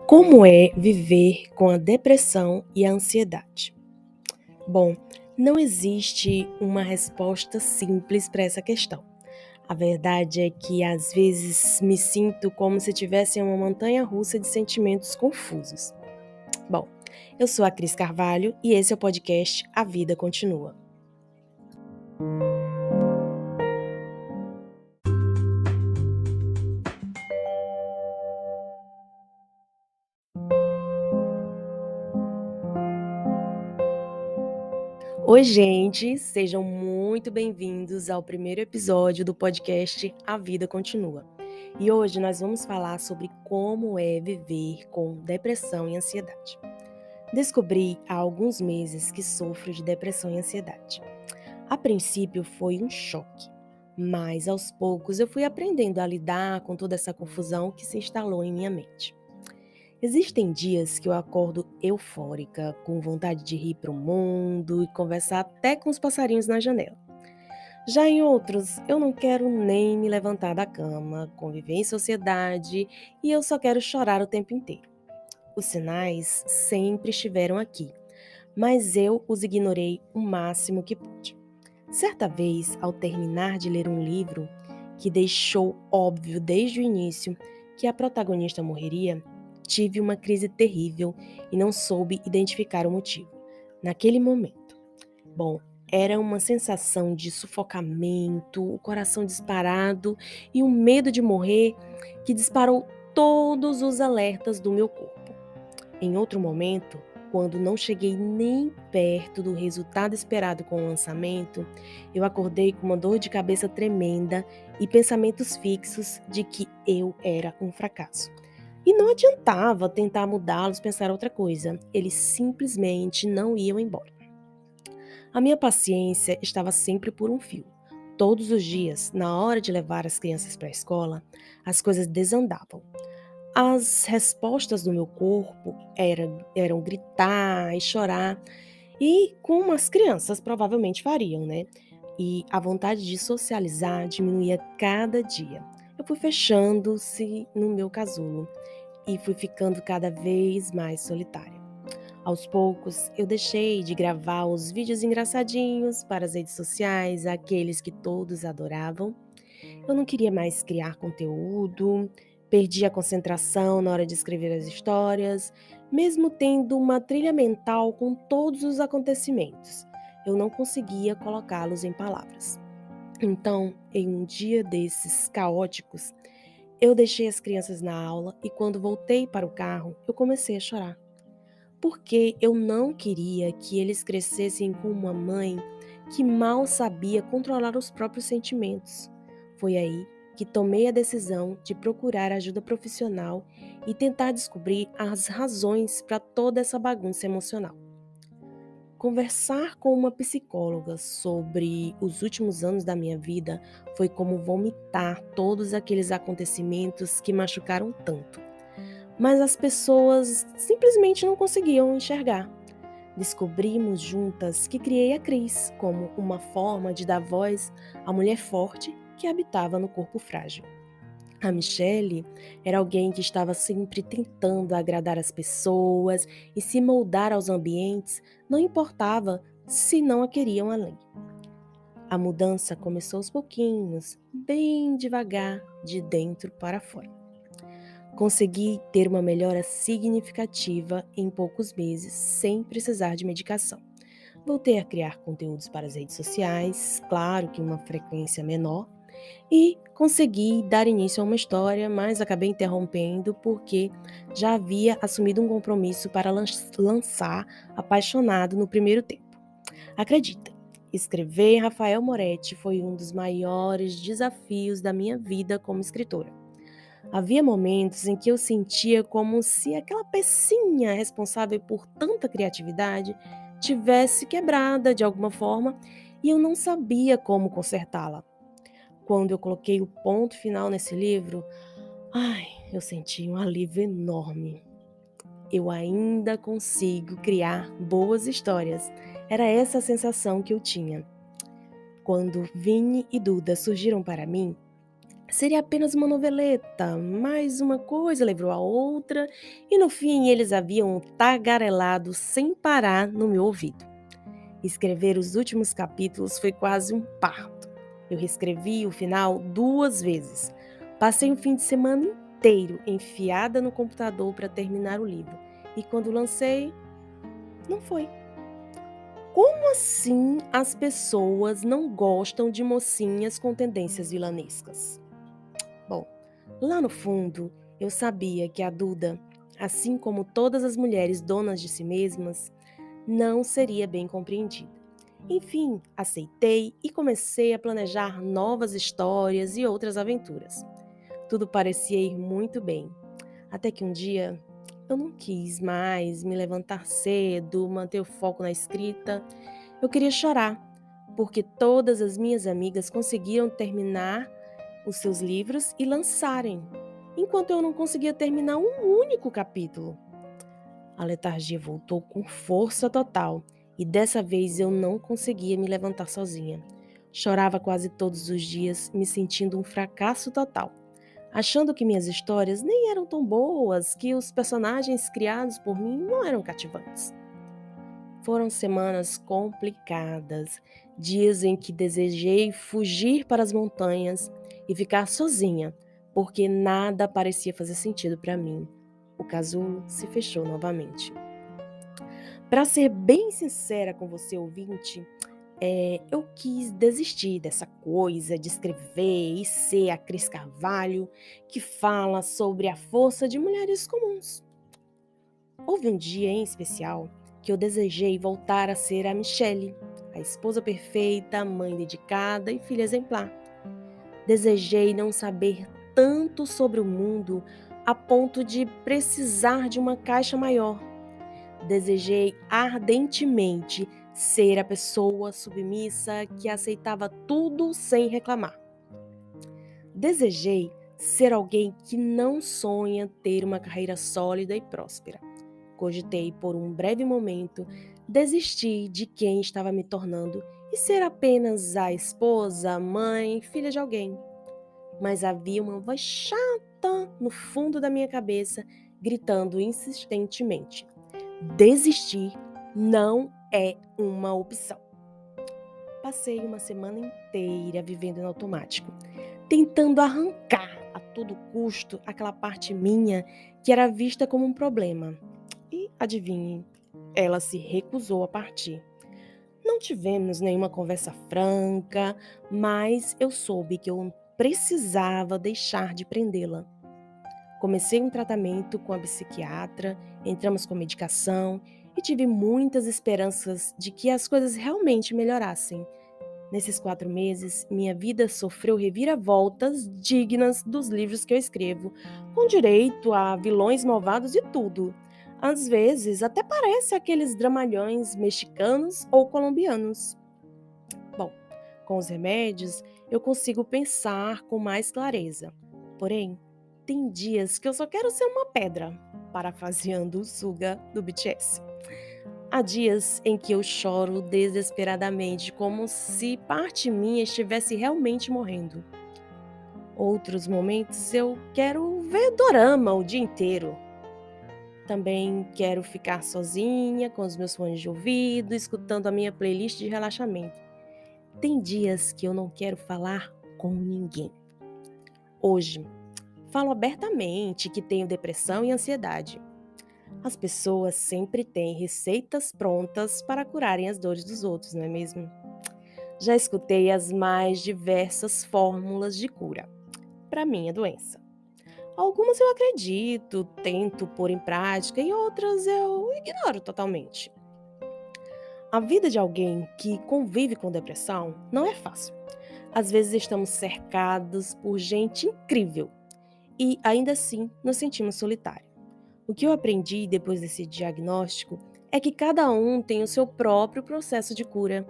Como é viver com a depressão e a ansiedade? Bom, não existe uma resposta simples para essa questão. A verdade é que às vezes me sinto como se tivesse uma montanha-russa de sentimentos confusos. Bom, eu sou a Cris Carvalho e esse é o podcast A Vida Continua. Oi, gente, sejam muito bem-vindos ao primeiro episódio do podcast A Vida Continua. E hoje nós vamos falar sobre como é viver com depressão e ansiedade. Descobri há alguns meses que sofro de depressão e ansiedade. A princípio foi um choque, mas aos poucos eu fui aprendendo a lidar com toda essa confusão que se instalou em minha mente. Existem dias que eu acordo eufórica, com vontade de rir para o mundo e conversar até com os passarinhos na janela. Já em outros, eu não quero nem me levantar da cama, conviver em sociedade e eu só quero chorar o tempo inteiro. Os sinais sempre estiveram aqui, mas eu os ignorei o máximo que pude. Certa vez, ao terminar de ler um livro que deixou óbvio desde o início que a protagonista morreria, tive uma crise terrível e não soube identificar o motivo. Naquele momento, bom, era uma sensação de sufocamento, o coração disparado e um medo de morrer que disparou todos os alertas do meu corpo. Em outro momento, quando não cheguei nem perto do resultado esperado com o lançamento, eu acordei com uma dor de cabeça tremenda e pensamentos fixos de que eu era um fracasso. E não adiantava tentar mudá-los, pensar outra coisa, eles simplesmente não iam embora. A minha paciência estava sempre por um fio. Todos os dias, na hora de levar as crianças para a escola, as coisas desandavam. As respostas do meu corpo eram gritar e chorar, e como as crianças provavelmente fariam, né? E a vontade de socializar diminuía cada dia. Eu fui fechando-se no meu casulo e fui ficando cada vez mais solitária. Aos poucos, eu deixei de gravar os vídeos engraçadinhos para as redes sociais, aqueles que todos adoravam. Eu não queria mais criar conteúdo, perdi a concentração na hora de escrever as histórias, mesmo tendo uma trilha mental com todos os acontecimentos. Eu não conseguia colocá-los em palavras. Então, em um dia desses caóticos, eu deixei as crianças na aula e quando voltei para o carro, eu comecei a chorar. Porque eu não queria que eles crescessem com uma mãe que mal sabia controlar os próprios sentimentos. Foi aí que tomei a decisão de procurar ajuda profissional e tentar descobrir as razões para toda essa bagunça emocional. Conversar com uma psicóloga sobre os últimos anos da minha vida foi como vomitar todos aqueles acontecimentos que machucaram tanto. Mas as pessoas simplesmente não conseguiam enxergar. Descobrimos juntas que criei a Cris como uma forma de dar voz à mulher forte que habitava no corpo frágil. A Michelle era alguém que estava sempre tentando agradar as pessoas e se moldar aos ambientes, não importava se não a queriam além. A mudança começou aos pouquinhos, bem devagar, de dentro para fora. Consegui ter uma melhora significativa em poucos meses, sem precisar de medicação. Voltei a criar conteúdos para as redes sociais, claro que uma frequência menor, e consegui dar início a uma história, mas acabei interrompendo porque já havia assumido um compromisso para lançar Apaixonado no primeiro tempo. Acredita, escrever Rafael Moretti foi um dos maiores desafios da minha vida como escritora. Havia momentos em que eu sentia como se aquela pecinha responsável por tanta criatividade tivesse quebrada de alguma forma e eu não sabia como consertá-la. Quando eu coloquei o ponto final nesse livro, eu senti um alívio enorme. Eu ainda consigo criar boas histórias. Era essa a sensação que eu tinha. Quando Vini e Duda surgiram para mim, seria apenas uma noveleta, mas uma coisa levou a outra, e no fim eles haviam tagarelado sem parar no meu ouvido. Escrever os últimos capítulos foi quase um parto. Eu reescrevi o final 2 vezes. Passei um fim de semana inteiro enfiada no computador para terminar o livro. E quando lancei, não foi. Como assim as pessoas não gostam de mocinhas com tendências vilanescas? Bom, lá no fundo, eu sabia que a Duda, assim como todas as mulheres donas de si mesmas, não seria bem compreendida. Enfim, aceitei e comecei a planejar novas histórias e outras aventuras. Tudo parecia ir muito bem, até que um dia eu não quis mais me levantar cedo, manter o foco na escrita. Eu queria chorar, porque todas as minhas amigas conseguiram terminar os seus livros e lançarem, enquanto eu não conseguia terminar um único capítulo. A letargia voltou com força total e dessa vez eu não conseguia me levantar sozinha. Chorava quase todos os dias, me sentindo um fracasso total, achando que minhas histórias nem eram tão boas, que os personagens criados por mim não eram cativantes. Foram semanas complicadas, dias em que desejei fugir para as montanhas e ficar sozinha, porque nada parecia fazer sentido para mim. O casulo se fechou novamente. Para ser bem sincera com você, ouvinte, eu quis desistir dessa coisa de escrever e ser a Cris Carvalho que fala sobre a força de mulheres comuns. Houve um dia em especial que eu desejei voltar a ser a Michelle, a esposa perfeita, mãe dedicada e filha exemplar. Desejei não saber tanto sobre o mundo a ponto de precisar de uma caixa maior. Desejei ardentemente ser a pessoa submissa que aceitava tudo sem reclamar. Desejei ser alguém que não sonha ter uma carreira sólida e próspera. Cogitei por um breve momento desistir de quem estava me tornando e ser apenas a esposa, mãe, filha de alguém. Mas havia uma voz chata no fundo da minha cabeça gritando insistentemente: desistir não é uma opção. Passei uma semana inteira vivendo no automático, tentando arrancar a todo custo aquela parte minha que era vista como um problema. E adivinhe, ela se recusou a partir. Não tivemos nenhuma conversa franca, mas eu soube que eu precisava deixar de prendê-la. Comecei um tratamento com a psiquiatra, entramos com medicação e tive muitas esperanças de que as coisas realmente melhorassem. Nesses 4 meses, minha vida sofreu reviravoltas dignas dos livros que eu escrevo, com direito a vilões malvados e tudo. Às vezes, até parece aqueles dramalhões mexicanos ou colombianos. Bom, com os remédios, eu consigo pensar com mais clareza. Porém, tem dias que eu só quero ser uma pedra, parafraseando o Suga do BTS. Há dias em que eu choro desesperadamente, como se parte minha estivesse realmente morrendo. Outros momentos eu quero ver dorama o dia inteiro. Também quero ficar sozinha, com os meus fones de ouvido, escutando a minha playlist de relaxamento. Tem dias que eu não quero falar com ninguém. Hoje, falo abertamente que tenho depressão e ansiedade. As pessoas sempre têm receitas prontas para curarem as dores dos outros, não é mesmo? Já escutei as mais diversas fórmulas de cura para minha doença. Algumas eu acredito, tento pôr em prática e outras eu ignoro totalmente. A vida de alguém que convive com depressão não é fácil. Às vezes estamos cercados por gente incrível e ainda assim nos sentimos solitários. O que eu aprendi depois desse diagnóstico é que cada um tem o seu próprio processo de cura.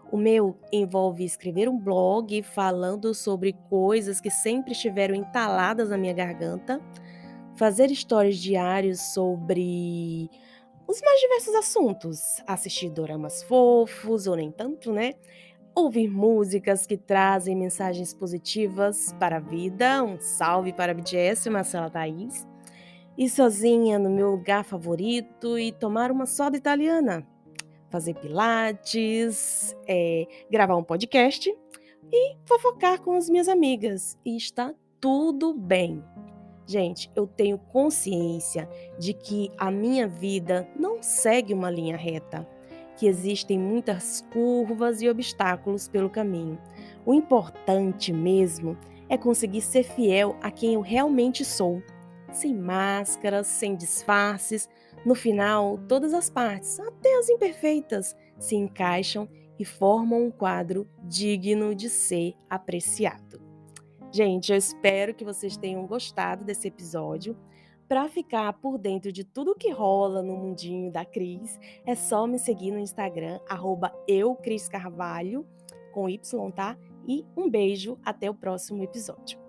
O meu envolve escrever um blog falando sobre coisas que sempre estiveram entaladas na minha garganta, fazer stories diários sobre os mais diversos assuntos, assistir doramas fofos ou nem tanto, né? ouvir músicas que trazem mensagens positivas para a vida, um salve para a BTS, Marcela Thaís, ir sozinha no meu lugar favorito e tomar uma soda italiana, fazer pilates, gravar um podcast e fofocar com as minhas amigas. E está tudo bem. Gente, eu tenho consciência de que a minha vida não segue uma linha reta, que existem muitas curvas e obstáculos pelo caminho. O importante mesmo é conseguir ser fiel a quem eu realmente sou, sem máscaras, sem disfarces. No final, todas as partes, até as imperfeitas, se encaixam e formam um quadro digno de ser apreciado. Gente, eu espero que vocês tenham gostado desse episódio. Para ficar por dentro de tudo que rola no mundinho da Cris, é só me seguir no Instagram, @eucriscarvalho, com Y, tá? E um beijo, até o próximo episódio.